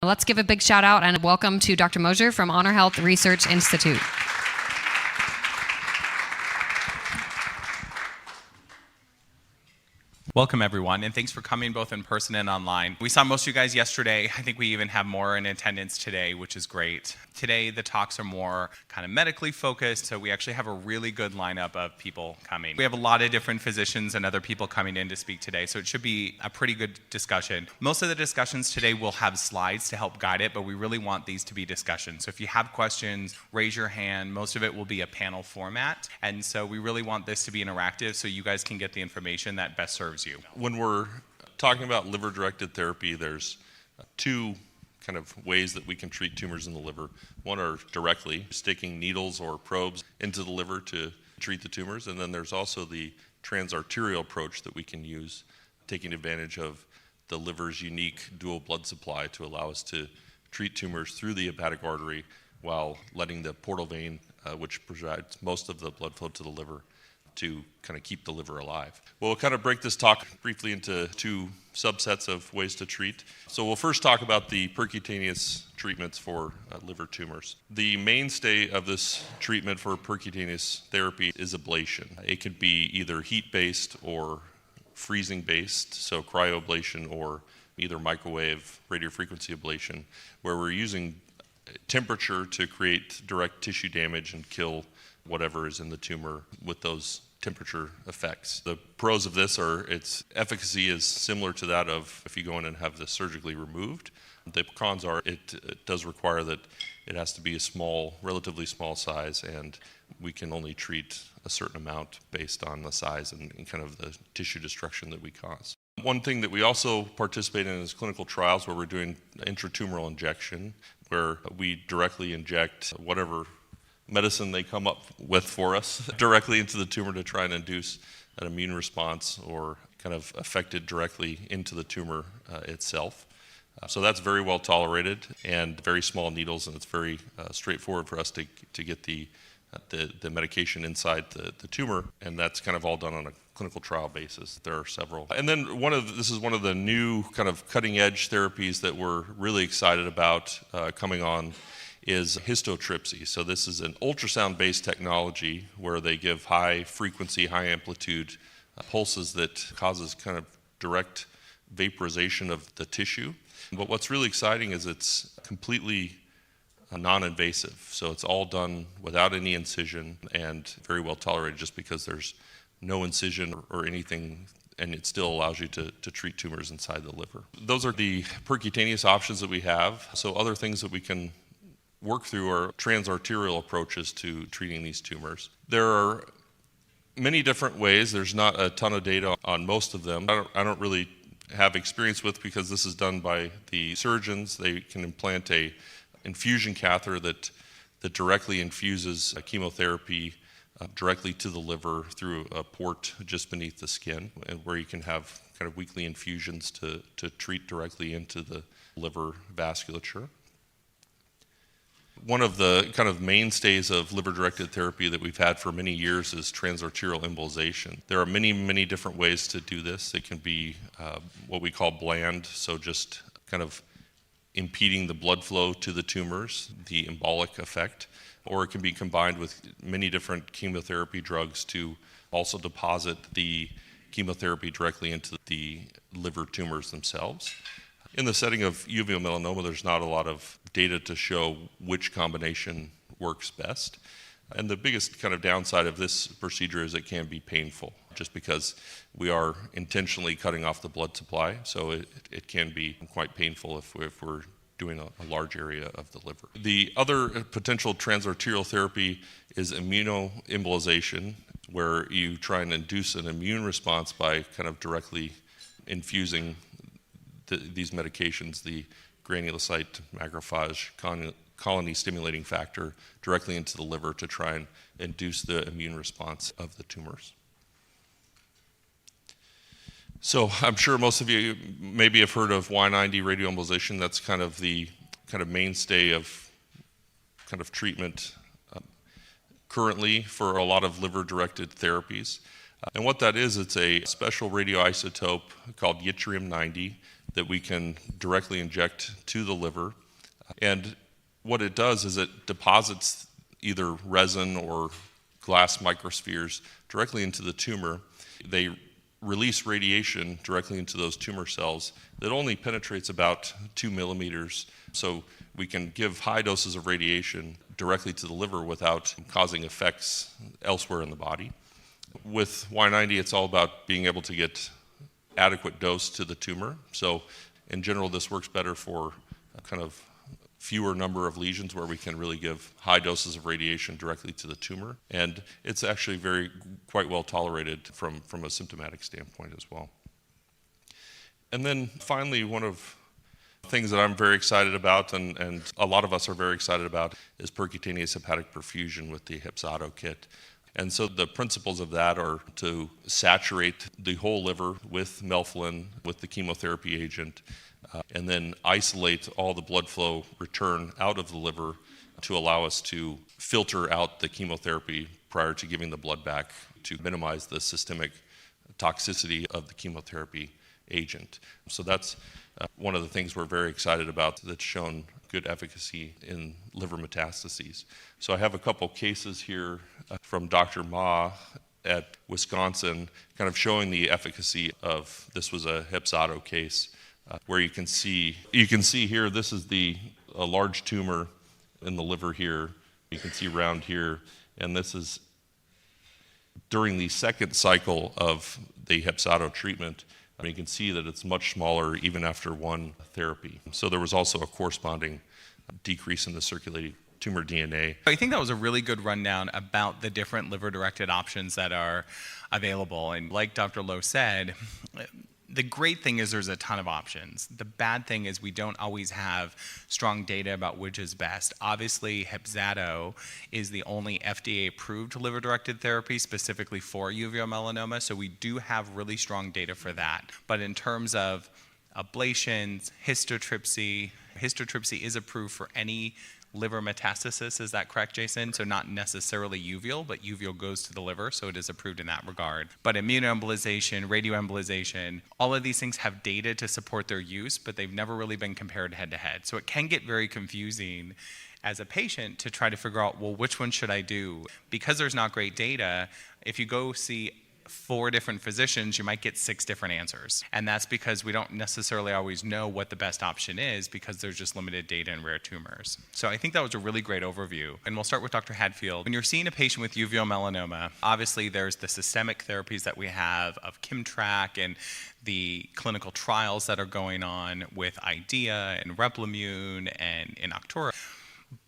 Let's give a big shout out and welcome to Dr. Mosier from Honor Health Research Institute. Welcome, everyone, and thanks for coming both in person and online. We saw most of you guys yesterday. I think we even have more in attendance today, which is great. Today, the talks are more kind of medically focused, so we actually have a really good lineup of people coming. We have a lot of different physicians and other people coming in to speak today, so it should be a pretty good discussion. Most of the discussions today will have slides to help guide it, but we really want these to be discussions. So if you have questions, raise your hand. Most of it will be a panel format, and so we really want this to be interactive so you guys can get the information that best serves you. When we're talking about liver-directed therapy, there's two kind of ways that we can treat tumors in the liver. One are directly sticking needles or probes into the liver to treat the tumors, and then there's also the transarterial approach that we can use, taking advantage of the liver's unique dual blood supply to allow us to treat tumors through the hepatic artery while letting the portal vein, which provides most of the blood flow to the liver, to kind of keep the liver alive. We'll kind of break this talk briefly into two subsets of ways to treat. So we'll first talk about the percutaneous treatments for liver tumors. The mainstay of this treatment for percutaneous therapy is ablation. It could be either heat-based or freezing-based, so cryoablation or either microwave radiofrequency ablation, where we're using temperature to create direct tissue damage and kill whatever is in the tumor with those temperature effects. The pros of this are its efficacy is similar to that of if you go in and have this surgically removed. The cons are it does require that it has to be a small, relatively small size, and we can only treat a certain amount based on the size and kind of the tissue destruction that we cause. One thing that we also participate in is clinical trials where we're doing intratumoral injection, where we directly inject whatever medicine they come up with for us directly into the tumor to try and induce an immune response or kind of affect it directly into the tumor itself. So that's very well tolerated and very small needles, and it's very straightforward for us to get the medication inside the tumor, and that's kind of all done on a clinical trial basis. There are several. And then this is one of the new kind of cutting edge therapies that we're really excited about coming on is histotripsy. So this is an ultrasound-based technology where they give high frequency, high amplitude pulses that causes kind of direct vaporization of the tissue. But what's really exciting is it's completely non-invasive. So it's all done without any incision and very well tolerated just because there's no incision or anything, and it still allows you to treat tumors inside the liver. Those are the percutaneous options that we have. So other things that we can work through are transarterial approaches to treating these tumors. There are many different ways. There's not a ton of data on most of them. I don't really have experience with because this is done by the surgeons. They can implant a infusion catheter that directly infuses chemotherapy directly to the liver through a port just beneath the skin, and where you can have kind of weekly infusions to treat directly into the liver vasculature. One of the kind of mainstays of liver-directed therapy that we've had for many years is transarterial embolization. There are many, many different ways to do this. It can be what we call bland, so just kind of impeding the blood flow to the tumors, the embolic effect, or it can be combined with many different chemotherapy drugs to also deposit the chemotherapy directly into the liver tumors themselves. In the setting of uveal melanoma, there's not a lot of data to show which combination works best. And the biggest kind of downside of this procedure is it can be painful, just because we are intentionally cutting off the blood supply. So it can be quite painful if we're doing a large area of the liver. The other potential transarterial therapy is immunoembolization, where you try and induce an immune response by kind of directly infusing these medications, the granulocyte macrophage colony stimulating factor, directly into the liver to try and induce the immune response of the tumors. So I'm sure most of you maybe have heard of Y90 radioembolization. That's kind of the mainstay of kind of treatment currently for a lot of liver-directed therapies. And what that is, it's a special radioisotope called yttrium-90. that we can directly inject to the liver. And what it does is it deposits either resin or glass microspheres directly into the tumor. They release radiation directly into those tumor cells that only penetrates about 2 millimeters. So we can give high doses of radiation directly to the liver without causing effects elsewhere in the body. With Y90, it's all about being able to get adequate dose to the tumor. So in general, this works better for kind of fewer number of lesions where we can really give high doses of radiation directly to the tumor. And it's actually quite well tolerated from a symptomatic standpoint as well. And then finally, one of the things that I'm very excited about, and a lot of us are very excited about, is percutaneous hepatic perfusion with the Hepzato kit. And so the principles of that are to saturate the whole liver with melphalan, with the chemotherapy agent, and then isolate all the blood flow return out of the liver to allow us to filter out the chemotherapy prior to giving the blood back to minimize the systemic toxicity of the chemotherapy agent. So that's one of the things we're very excited about that's shown good efficacy in liver metastases. So I have a couple cases here from Dr. Ma at Wisconsin, kind of showing the efficacy of, this was a Hepzato case, where you can see here, this is a large tumor in the liver here. You can see around here, and this is during the second cycle of the Hepzato treatment. You can see that it's much smaller even after one therapy. So there was also a corresponding decrease in the circulating tumor DNA. I think that was a really good rundown about the different liver-directed options that are available. And like Dr. Lowe said, the great thing is there's a ton of options. The bad thing is we don't always have strong data about which is best. Obviously, Hepzato is the only FDA-approved liver-directed therapy specifically for uveal melanoma, so we do have really strong data for that. But in terms of ablations, histotripsy is approved for any liver metastasis. Is that correct, Jason? So not necessarily uveal, but uveal goes to the liver, so it is approved in that regard. But immunoembolization, radioembolization, all of these things have data to support their use, but they've never really been compared head-to-head. So it can get very confusing as a patient to try to figure out, well, which one should I do? Because there's not great data, if you go see 4 different physicians, you might get 6 different answers. And that's because we don't necessarily always know what the best option is because there's just limited data in rare tumors. So I think that was a really great overview. And we'll start with Dr. Hadfield. When you're seeing a patient with uveal melanoma, obviously there's the systemic therapies that we have of Kimtrac and the clinical trials that are going on with IDEA and Replimune and Inoctura.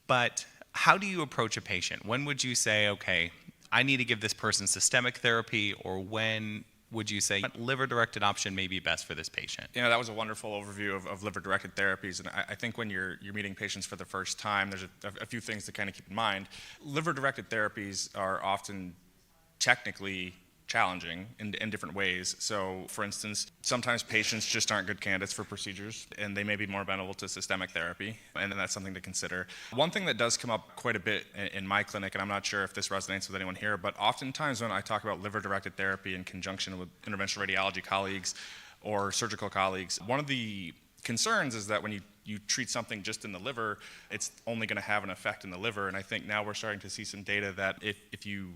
But how do you approach a patient? When would you say, okay, I need to give this person systemic therapy, or when would you say what liver-directed option may be best for this patient? You know, that was a wonderful overview of liver-directed therapies, and I think when you're meeting patients for the first time, there's a few things to kind of keep in mind. Liver-directed therapies are often technically challenging in different ways. So, for instance, sometimes patients just aren't good candidates for procedures, and they may be more amenable to systemic therapy, and that's something to consider. One thing that does come up quite a bit in my clinic, and I'm not sure if this resonates with anyone here, but oftentimes when I talk about liver-directed therapy in conjunction with interventional radiology colleagues or surgical colleagues, one of the concerns is that when you treat something just in the liver, it's only going to have an effect in the liver, and I think now we're starting to see some data that if you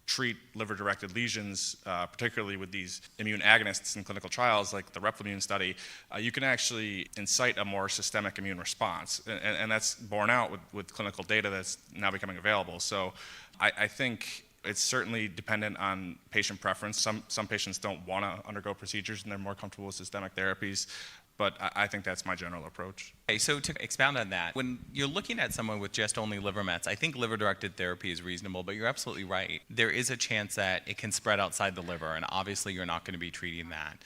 treat liver-directed lesions, particularly with these immune agonists in clinical trials like the Replimune study, you can actually incite a more systemic immune response. And that's borne out with clinical data that's now becoming available. So I think it's certainly dependent on patient preference. Some patients don't want to undergo procedures and they're more comfortable with systemic therapies. But I think that's my general approach. Okay, so to expound on that, when you're looking at someone with just only liver mets, I think liver-directed therapy is reasonable, but you're absolutely right. There is a chance that it can spread outside the liver, and obviously you're not going to be treating that.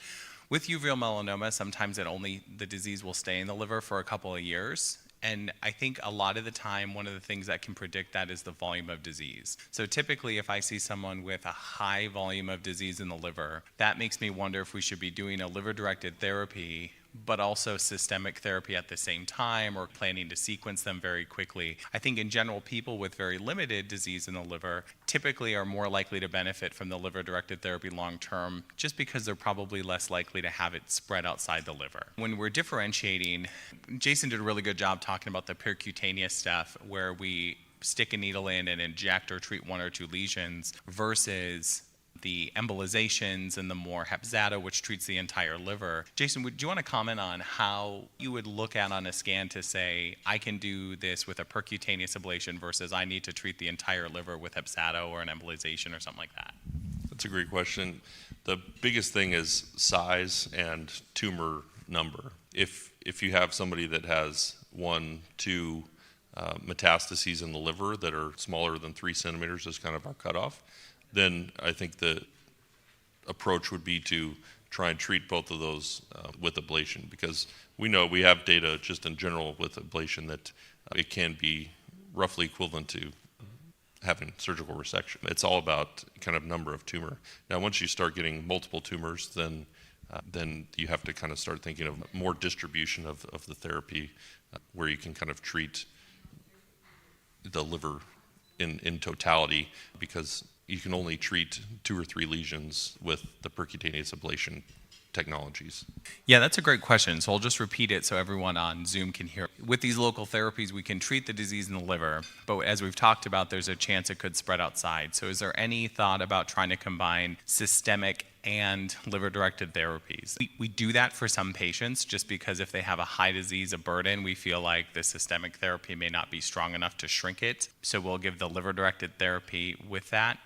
With uveal melanoma, sometimes the disease will stay in the liver for a couple of years. And I think a lot of the time, one of the things that can predict that is the volume of disease. So typically, if I see someone with a high volume of disease in the liver, that makes me wonder if we should be doing a liver-directed therapy but also systemic therapy at the same time, or planning to sequence them very quickly. I think in general, people with very limited disease in the liver typically are more likely to benefit from the liver-directed therapy long-term, just because they're probably less likely to have it spread outside the liver. When we're differentiating, Jason did a really good job talking about the percutaneous stuff, where we stick a needle in and inject or treat 1 or 2 lesions, versus the embolizations and the more Hepzato, which treats the entire liver. Jason, would you want to comment on how you would look at on a scan to say, I can do this with a percutaneous ablation versus I need to treat the entire liver with Hepzato or an embolization or something like that? That's a great question. The biggest thing is size and tumor number. If you have somebody that has 1, 2 metastases in the liver that are smaller than 3 centimeters as kind of our cutoff, then I think the approach would be to try and treat both of those with ablation, because we know we have data just in general with ablation that it can be roughly equivalent to having surgical resection. It's all about kind of number of tumor. Now, once you start getting multiple tumors, then you have to kind of start thinking of more distribution of the therapy, where you can kind of treat the liver in totality, because you can only treat 2 or 3 lesions with the percutaneous ablation technologies. Yeah, that's a great question. So I'll just repeat it so everyone on Zoom can hear. With these local therapies, we can treat the disease in the liver, but as we've talked about, there's a chance it could spread outside. So is there any thought about trying to combine systemic and liver-directed therapies? We do that for some patients, just because if they have a high disease, a burden, we feel like the systemic therapy may not be strong enough to shrink it. So we'll give the liver-directed therapy with that.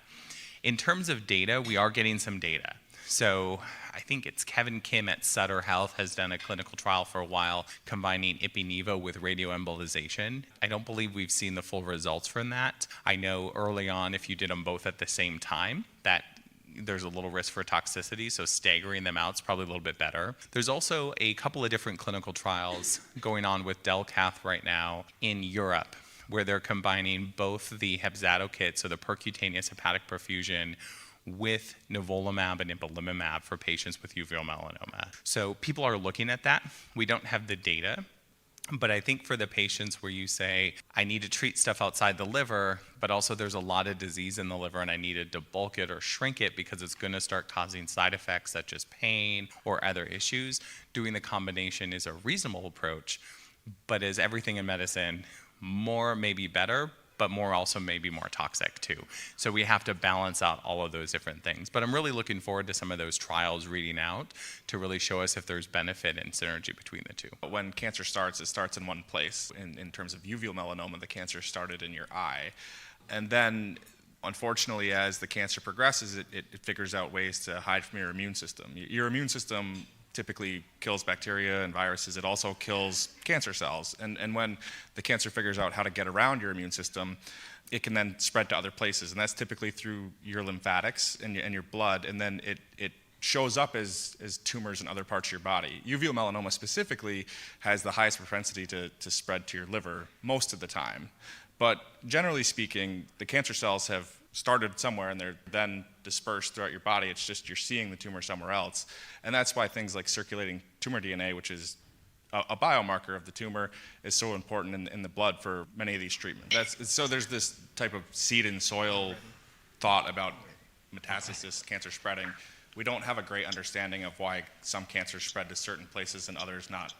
In terms of data, we are getting some data. So I think it's Kevin Kim at Sutter Health has done a clinical trial for a while combining ipi-nivo with radioembolization. I don't believe we've seen the full results from that. I know early on, if you did them both at the same time, that there's a little risk for toxicity, so staggering them out is probably a little bit better. There's also a couple of different clinical trials going on with Delcath right now in Europe, where they're combining both the Hepzato kit, so the percutaneous hepatic perfusion, with nivolumab and ipilimumab for patients with uveal melanoma. So people are looking at that. We don't have the data, but I think for the patients where you say, I need to treat stuff outside the liver, but also there's a lot of disease in the liver and I need to debulk it or shrink it because it's going to start causing side effects such as pain or other issues, doing the combination is a reasonable approach. But as everything in medicine, more may be better, but more also may be more toxic too. So we have to balance out all of those different things. But I'm really looking forward to some of those trials reading out to really show us if there's benefit and synergy between the two. When cancer starts, it starts in one place. In terms of uveal melanoma, the cancer started in your eye. And then, unfortunately, as the cancer progresses, it figures out ways to hide from your immune system. Your immune system typically kills bacteria and viruses. It also kills cancer cells. And when the cancer figures out how to get around your immune system, it can then spread to other places. And that's typically through your lymphatics and your blood. And then it shows up as tumors in other parts of your body. Uveal melanoma specifically has the highest propensity to spread to your liver most of the time. But generally speaking, the cancer cells have started somewhere and they're then dispersed throughout your body. It's just you're seeing the tumor somewhere else. And that's why things like circulating tumor DNA, which is a biomarker of the tumor, is so important in the blood for many of these treatments. So there's this type of seed and soil thought about metastasis, cancer spreading. We don't have a great understanding of why some cancers spread to certain places and others not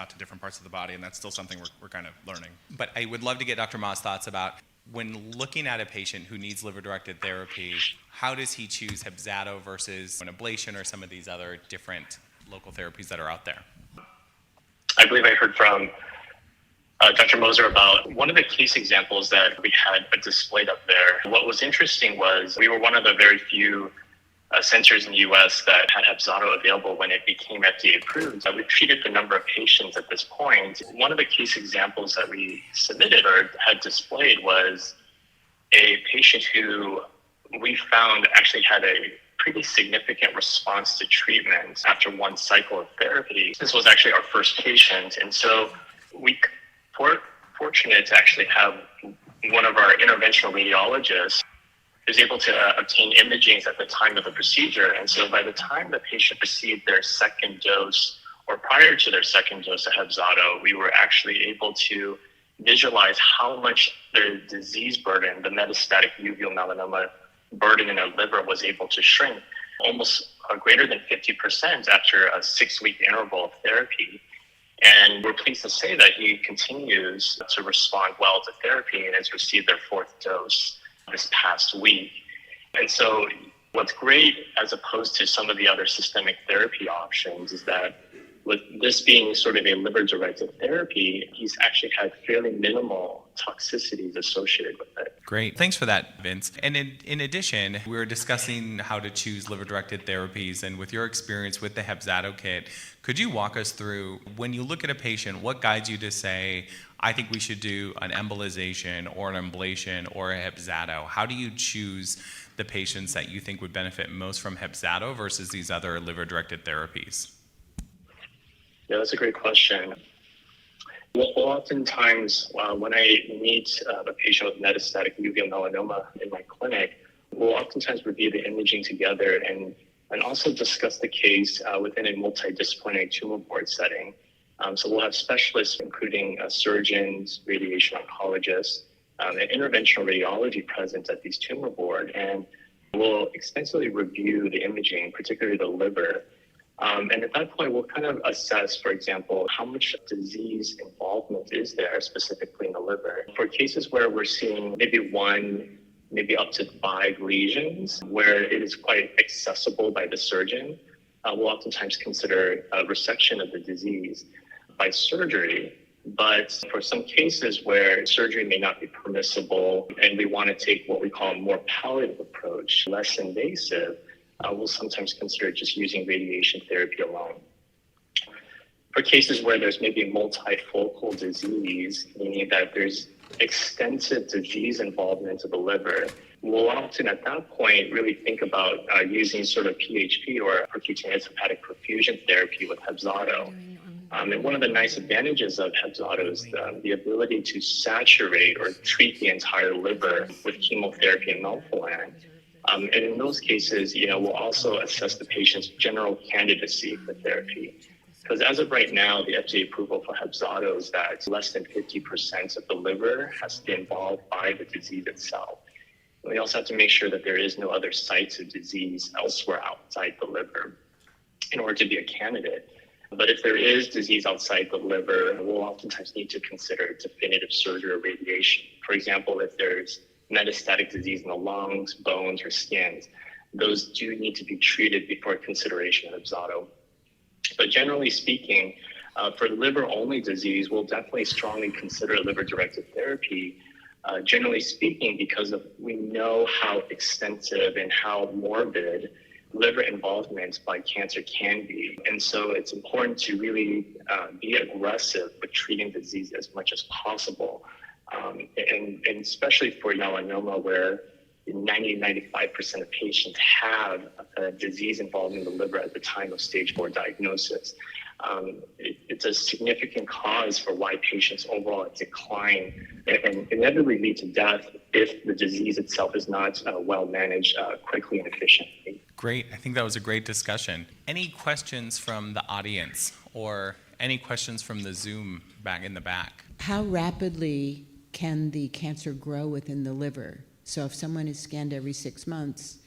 to different parts of the body, and that's still something we're kind of learning. But I would love to get Dr. Ma's thoughts about, when looking at a patient who needs liver-directed therapy, how does he choose Hepzato versus an ablation or some of these other different local therapies that are out there? I believe I heard from Dr. Moser about one of the case examples that we had displayed up there. What was interesting was we were one of the very few centers in the U.S. that had Hepzato available when it became FDA approved. We've treated a number of patients at this point. One of the case examples that we submitted or had displayed was a patient who we found actually had a pretty significant response to treatment after one cycle of therapy. This was actually our first patient, and so we were fortunate to actually have one of our interventional radiologists was able to obtain imaging at the time of the procedure. And so by the time the patient received their second dose or prior to their second dose of Hepzato, we were actually able to visualize how much their disease burden, the metastatic uveal melanoma burden in their liver, was able to shrink almost greater than 50% after a 6-week interval of therapy. And we're pleased to say that he continues to respond well to therapy and has received their 4th dose this past week. And so what's great, as opposed to some of the other systemic therapy options, is that with this being sort of a liver-directed therapy, he's actually had fairly minimal toxicities associated with it. Great. Thanks for that, Vince. And in addition, we were discussing how to choose liver-directed therapies. And with your experience with the Hepzato kit, could you walk us through, when you look at a patient, what guides you to say, I think we should do an embolization or an ablation or a Hepzato? How do you choose the patients that you think would benefit most from Hepzato versus these other liver-directed therapies? Yeah, that's a great question. Well, oftentimes, when I meet a patient with metastatic uveal melanoma in my clinic, we'll oftentimes review the imaging together and also discuss the case within a multidisciplinary tumor board setting. So we'll have specialists, including surgeons, radiation oncologists, and interventional radiology present at these tumor board, and we'll extensively review the imaging, particularly the liver. And at that point, we'll kind of assess, for example, how much disease involvement is there specifically in the liver. For cases where we're seeing maybe 1, maybe up to 5 lesions, where it is quite accessible by the surgeon, we'll oftentimes consider a resection of the disease by surgery. But for some cases where surgery may not be permissible and we want to take what we call a more palliative approach, less invasive, we'll sometimes consider just using radiation therapy alone. For cases where there's maybe multifocal disease, meaning that there's extensive disease involvement of the liver, we'll often at that point really think about using sort of PHP or percutaneous hepatic perfusion therapy with Hepzato. And one of the nice advantages of Hepzato is the ability to saturate or treat the entire liver with chemotherapy and melphalan. And in those cases, we'll also assess the patient's general candidacy for therapy. Because as of right now, the FDA approval for Hepzato is that less than 50% of the liver has to be involved by the disease itself. And we also have to make sure that there is no other sites of disease elsewhere outside the liver in order to be a candidate. But if there is disease outside the liver, we'll oftentimes need to consider definitive surgery or radiation. For example, if there's metastatic disease in the lungs, bones, or skins, those do need to be treated before consideration of Hepzato. But generally speaking, for liver-only disease, we'll definitely strongly consider liver-directed therapy. Generally speaking, because we know how extensive and how morbid liver involvement by cancer can be. And so it's important to really be aggressive with treating disease as much as possible. And especially for melanoma, where 90-95% of patients have a disease involved in the liver at the time of stage 4 diagnosis. It's a significant cause for why patients overall decline and inevitably lead to death if the disease itself is not well managed quickly and efficiently. Great. I think that was a great discussion. Any questions from the audience or any questions from the Zoom back in the back? How rapidly can the cancer grow within the liver? So if someone is scanned every 6 months,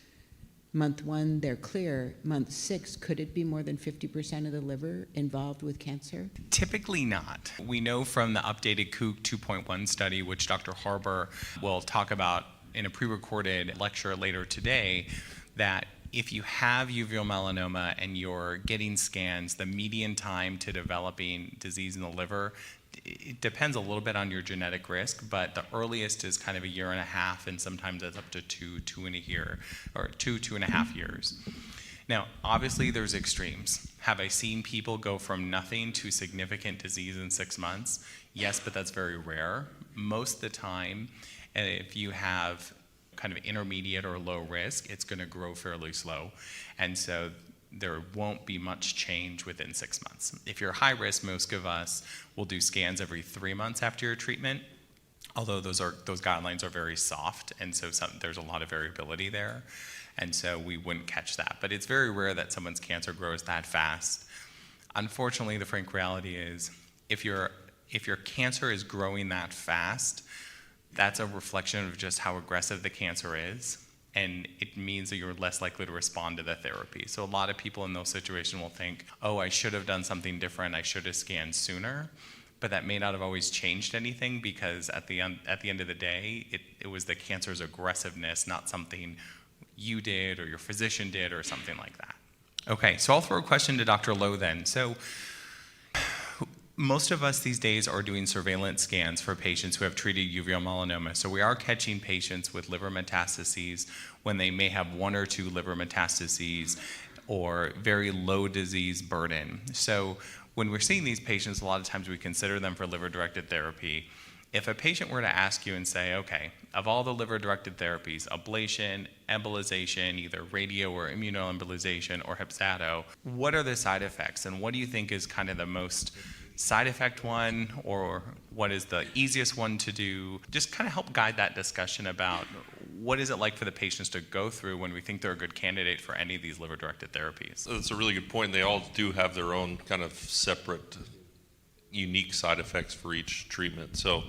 month 1, they're clear. Month 6, could it be more than 50% of the liver involved with cancer? Typically not. We know from the updated Kook 2.1 study, which Dr. Harbour will talk about in a pre-recorded lecture later today, that if you have uveal melanoma and you're getting scans, the median time to developing disease in the liver, it depends a little bit on your genetic risk, but the earliest is kind of 1.5 years, and sometimes it's up to 2.5 years. Now, obviously there's extremes. Have I seen people go from nothing to significant disease in 6 months? Yes, but that's very rare. Most of the time, if you have kind of intermediate or low risk, it's going to grow fairly slow. And so there won't be much change within 6 months. If you're high risk, most of us will do scans every 3 months after your treatment, although those guidelines are very soft, and so there's a lot of variability there, and so we wouldn't catch that. But it's very rare that someone's cancer grows that fast. Unfortunately, the frank reality is if your cancer is growing that fast, that's a reflection of just how aggressive the cancer is, and it means that you're less likely to respond to the therapy. So a lot of people in those situations will think, oh, I should have done something different, I should have scanned sooner, but that may not have always changed anything, because at the end of the day, it was the cancer's aggressiveness, not something you did or your physician did or something like that. Okay, so I'll throw a question to Dr. Lowe then. So most of us these days are doing surveillance scans for patients who have treated uveal melanoma. So we are catching patients with liver metastases when they may have 1 or 2 liver metastases or very low disease burden. So when we're seeing these patients, a lot of times we consider them for liver-directed therapy. If a patient were to ask you and say, okay, of all the liver-directed therapies, ablation, embolization, either radio or immunoembolization or Hepzato, what are the side effects, and what do you think is kind of the most side effect one, or what is the easiest one to do? Just kind of help guide that discussion about what is it like for the patients to go through when we think they're a good candidate for any of these liver-directed therapies. That's a really good point. They all do have their own kind of separate, unique side effects for each treatment. So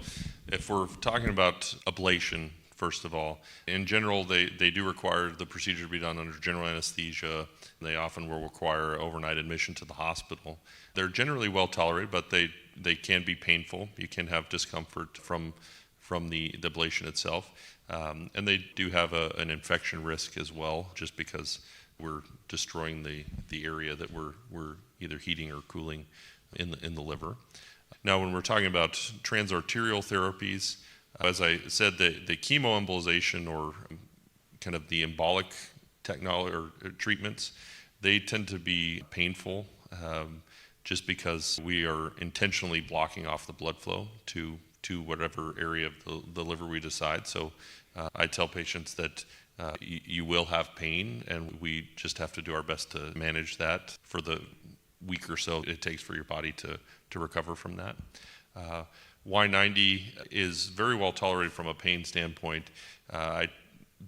if we're talking about ablation, first of all, in general, they do require the procedure to be done under general anesthesia. They often will require overnight admission to the hospital. They're generally well tolerated, but they can be painful. You can have discomfort from the ablation itself. And they do have an infection risk as well, just because we're destroying the area that we're either heating or cooling in the liver. Now, when we're talking about transarterial therapies, as I said, the chemoembolization or kind of the embolic technology or treatments, they tend to be painful just because we are intentionally blocking off the blood flow to whatever area of the liver we decide. So I tell patients that you will have pain, and we just have to do our best to manage that for the week or so it takes for your body to recover from that. Y90 is very well tolerated from a pain standpoint.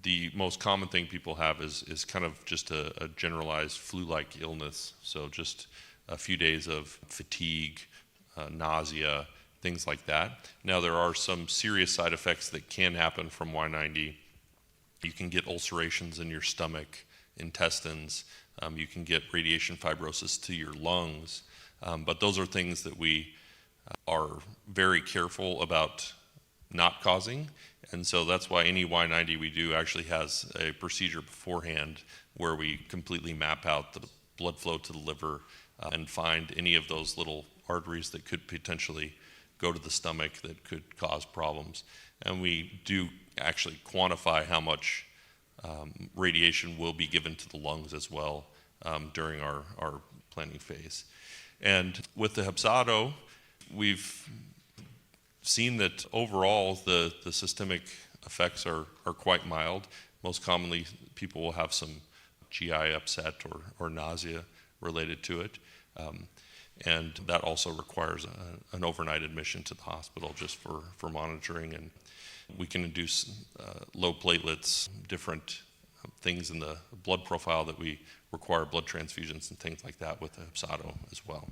The most common thing people have is kind of just a generalized flu-like illness. So just a few days of fatigue, nausea, things like that. Now, there are some serious side effects that can happen from Y90. You can get ulcerations in your stomach, intestines. You can get radiation fibrosis to your lungs. But those are things that we are very careful about not causing. And so that's why any Y90 we do actually has a procedure beforehand where we completely map out the blood flow to the liver and find any of those little arteries that could potentially go to the stomach that could cause problems. And we do actually quantify how much radiation will be given to the lungs as well during our planning phase. And with the Hepzato, we've seen that overall the systemic effects are quite mild. Most commonly, people will have some GI upset or nausea related to it. And that also requires an overnight admission to the hospital just for monitoring. And we can induce low platelets, different things in the blood profile that we require blood transfusions and things like that with the Hepzato as well.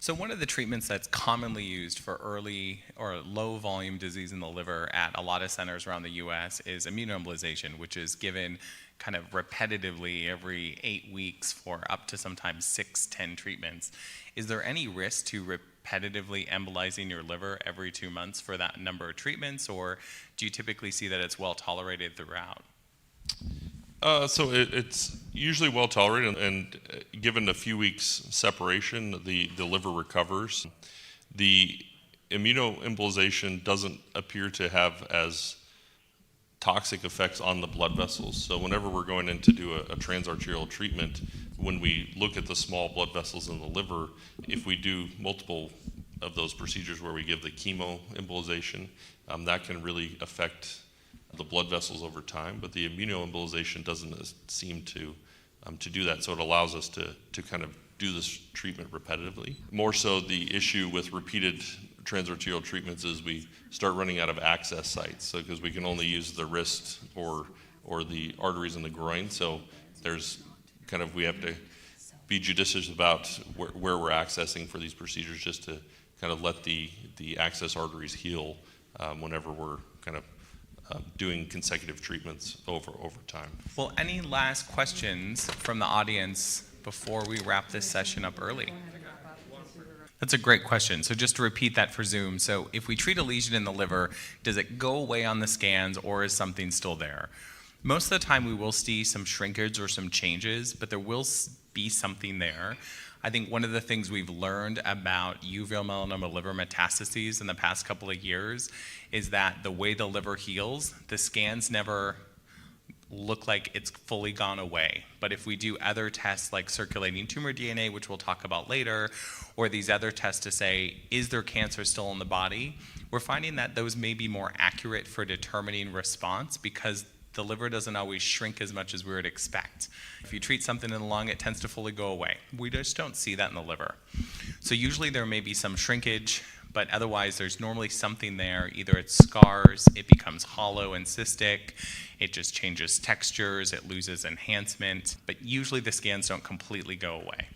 So one of the treatments that's commonly used for early or low volume disease in the liver at a lot of centers around the US is immunoembolization, which is given kind of repetitively every 8 weeks for up to sometimes 6-10 treatments. Is there any risk to repetitively embolizing your liver every 2 months for that number of treatments, or do you typically see that it's well tolerated throughout? So it's usually well tolerated, and given a few weeks separation, the liver recovers. The immunoembolization doesn't appear to have as toxic effects on the blood vessels. So whenever we're going in to do a transarterial treatment, when we look at the small blood vessels in the liver, if we do multiple of those procedures where we give the chemoembolization, that can really affect the blood vessels over time, but the immunoembolization doesn't seem to do that. So it allows us to kind of do this treatment repetitively. More so, the issue with repeated transarterial treatments is we start running out of access sites. So because we can only use the wrist or the arteries in the groin, so there's kind of we have to be judicious about where we're accessing for these procedures, just to kind of let the access arteries heal whenever we're kind of doing consecutive treatments over time. Well, any last questions from the audience before we wrap this session up early? That's a great question. So just to repeat that for Zoom. So if we treat a lesion in the liver, does it go away on the scans, or is something still there? Most of the time we will see some shrinkage or some changes, but there will be something there. I think one of the things we've learned about uveal melanoma liver metastases in the past couple of years is that the way the liver heals, the scans never look like it's fully gone away. But if we do other tests like circulating tumor DNA, which we'll talk about later, or these other tests to say, is there cancer still in the body? We're finding that those may be more accurate for determining response, because the liver doesn't always shrink as much as we would expect. If you treat something in the lung, it tends to fully go away. We just don't see that in the liver. So usually there may be some shrinkage, but otherwise there's normally something there. Either it's scars, it becomes hollow and cystic, it just changes textures, it loses enhancement, but usually the scans don't completely go away.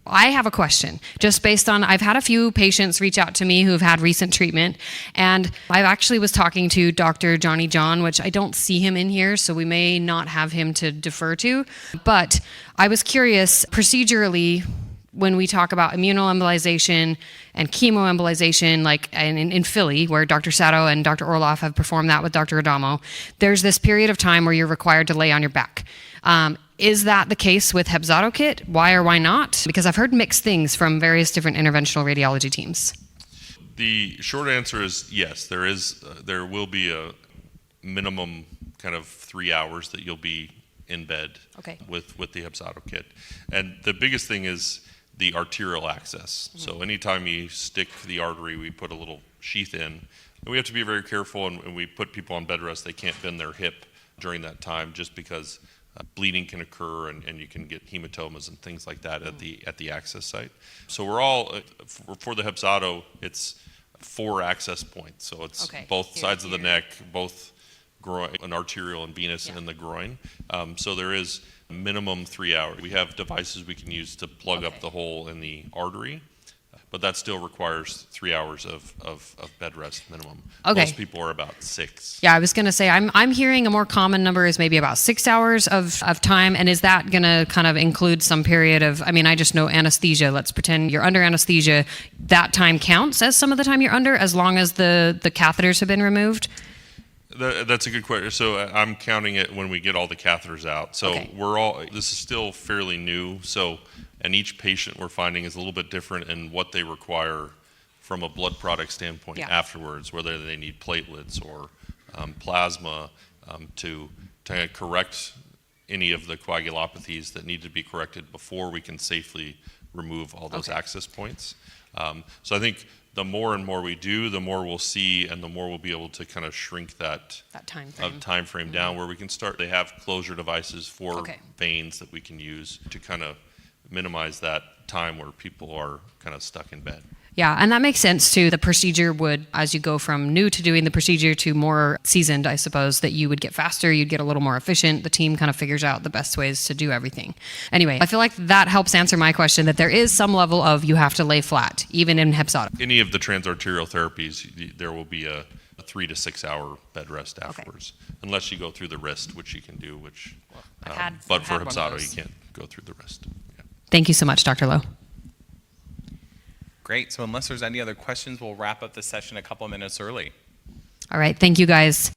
I have a question, just based on, I've had a few patients reach out to me who've had recent treatment, and I actually was talking to Dr. Johnny John, which I don't see him in here, so we may not have him to defer to, but I was curious, procedurally, when we talk about immunoembolization and chemoembolization, like in Philly, where Dr. Sato and Dr. Orloff have performed that with Dr. Adamo, there's this period of time where you're required to lay on your back. Is that the case with Hepzato kit? Why or why not? Because I've heard mixed things from various different interventional radiology teams. The short answer is yes. There will be a minimum kind of 3 hours that you'll be in bed with the Hepzato kit. And the biggest thing is the arterial access. Mm-hmm. So anytime you stick the artery, we put a little sheath in. And we have to be very careful, and we put people on bed rest. They can't bend their hip during that time, just because bleeding can occur, and you can get hematomas and things like that at the access site. So we're all, for the Hepzato, it's 4 access points. So it's both sides of the neck, both groin, an arterial and venous in the groin. So there is minimum 3 hours. We have devices we can use to plug up the hole in the artery, but that still requires 3 hours of bed rest minimum. Most people are about 6. Yeah, I was going to say, I'm hearing a more common number is maybe about 6 hours of time. And is that going to kind of include some period of, I mean, I just know anesthesia. Let's pretend you're under anesthesia. That time counts as some of the time you're under, as long as the catheters have been removed? That's a good question. So I'm counting it when we get all the catheters out. So this is still fairly new. And each patient we're finding is a little bit different in what they require from a blood product standpoint afterwards, whether they need platelets or plasma to correct any of the coagulopathies that need to be corrected before we can safely remove all those access points. So I think the more and more we do, the more we'll see, and the more we'll be able to kind of shrink that time frame down, where we can start. They have closure devices for veins that we can use to kind of minimize that time where people are kind of stuck in bed. Yeah, and that makes sense too. The procedure would, as you go from new to doing the procedure to more seasoned, I suppose, that you would get faster, you'd get a little more efficient. The team kind of figures out the best ways to do everything. Anyway, I feel like that helps answer my question, that there is some level of you have to lay flat, even in Hepzato. Any of the transarterial therapies, there will be a 3 to 6 hour bed rest afterwards, unless you go through the wrist, which you can do, but for Hepzato, you can't go through the wrist. Yeah. Thank you so much, Dr. Lowe. Great. So unless there's any other questions, we'll wrap up the session a couple minutes early. All right. Thank you, guys.